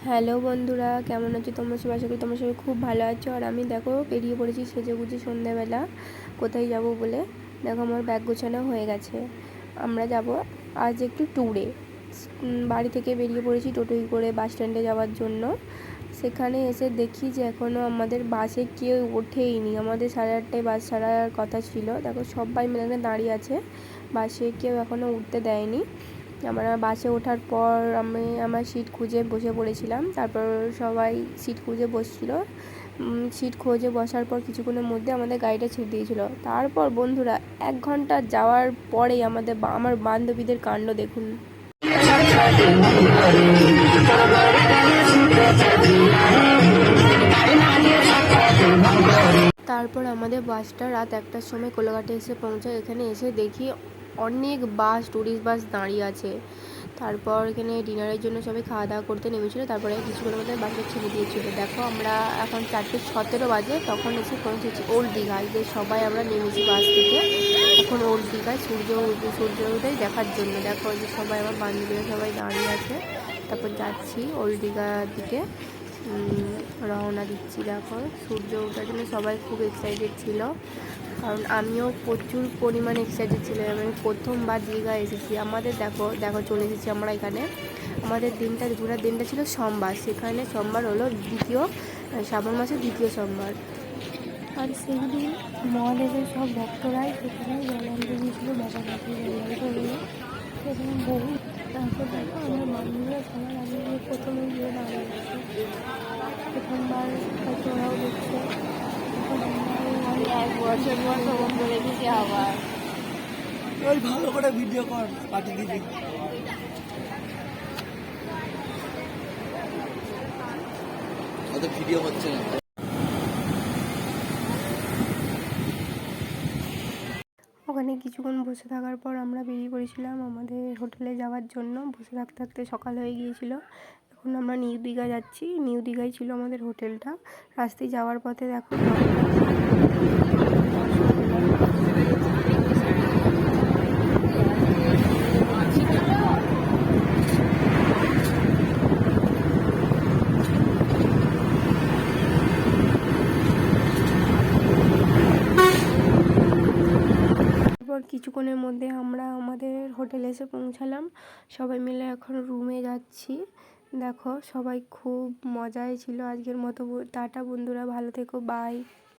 Hello বন্ধুরা, কেমন আছো তোমরা সবাই? আশা করি তোমরা সবাই খুব ভালো আছো। আর আমি দেখো বেরিয়ে পড়েছি সেজেগুজে সন্ধ্যাবেলা কোথায় যাব বলে। দেখো আমার ব্যাগ গোছানো হয়ে গেছে। আমরা যাব আজ একটু ট্যুরে। বাড়ি থেকে বেরিয়ে পড়েছি টোটোয় করে বাস স্ট্যান্ডে যাওয়ার জন্য। সেখানে এসে দেখি যে এখনও আমাদের বাসে কেউ ওঠেইনি। আমাদের 8:30টায় বাস ছাড়ার কথা ছিল। দেখো সবাই মিলে দাঁড়িয়ে আছে, বাসে কেউ এখনও উঠতে দেয়নি। আমরা বাসে ওঠার পর আমি আমার সিট খুঁজে বসে পড়েছিলাম। তারপর সবাই সিট খুঁজে বসছিল। সিট খুঁজে বসার পর কিছুক্ষণের মধ্যে আমাদের গাড়িটা ছেড়ে দিয়েছিল। তারপর বন্ধুরা 1 ঘন্টা যাওয়ার পরেই আমার বান্ধবীদের কাণ্ড দেখুন। তারপর আমাদের বাসটা রাত 1টার সময় কোলাঘাটে এসে পৌঁছায়। এখানে এসে দেখি অনেক বাস, ট্যুরিস্ট বাস দাঁড়িয়ে আছে। তারপর এখানে ডিনারের জন্য সবাই খাওয়া দাওয়া করতে নেমেছিলো। তারপরে কিছুক্ষণের মধ্যে বাসটা ছেড়ে দিয়েছিলো। দেখো আমরা এখন 4:17 বাজে, তখন এসে পৌঁছেছি ওল্ড দীঘায়। যে সবাই আমরা নেমেছি বাস থেকে এখন ওল্ড দীঘায় সূর্যোদয় দেখার জন্য। দেখো যে সবাই আমার বান্ধবীরা সবাই দাঁড়িয়ে আছে। তারপর যাচ্ছি ওল্ড দীঘার দিকে, রওনা দিচ্ছি। দেখো সূর্য ওঠার জন্য সবাই খুব এক্সাইটেড ছিল, কারণ আমিও প্রচুর পরিমাণে এক্সাইটেড ছিলাম। আমি প্রথমবার দীঘা এসেছি। আমাদের দেখো চলে এসেছি আমরা এখানে। আমাদের ঘোরার দিনটা ছিল সোমবার। সেখানে সোমবার হলো শ্রাবণ মাসের দ্বিতীয় সোমবার। আর সেই দিন মহাদেবের সব ভক্তরাই সেখানে জলাঞ্জলি দিয়েছিল বাবার কাছে সেখানে বহু। তারপর দেখো আমরা বান্ধবীরা সবার আগে প্রথমে গিয়ে দাঁড়িয়ে গেছে। প্রথমবার হয়তো ওরাও দেখছে। আমি 1 বছর পর তোমাকে দেখেছি আবার। ওই ভালো করে ভিডিও কর, পাঠিয়ে দিবি। অত ভিডিও হচ্ছে না। ওখানে কিছুক্ষণ বসে থাকার পর আমরা বেরিয়ে পড়েছিলাম আমাদের হোটেলে যাওয়ার জন্য। বসে থাকতে থাকতে সকাল হয়ে গিয়েছিল। এখন আমরা নিউ দীঘা যাচ্ছি। নিউ দীঘায় ছিল আমাদের হোটেলটা। রাস্তায় যাওয়ার পথে দেখো কিছুক্ষণের মধ্যে আমরা আমাদের হোটেলে এসে পৌঁছালাম। সবাই মিলে এখন রুমে যাচ্ছি। দেখো সবাই খুব মজায় ছিল আজকের মতো। টাটা বন্ধুরা, ভালো থেকো, বাই।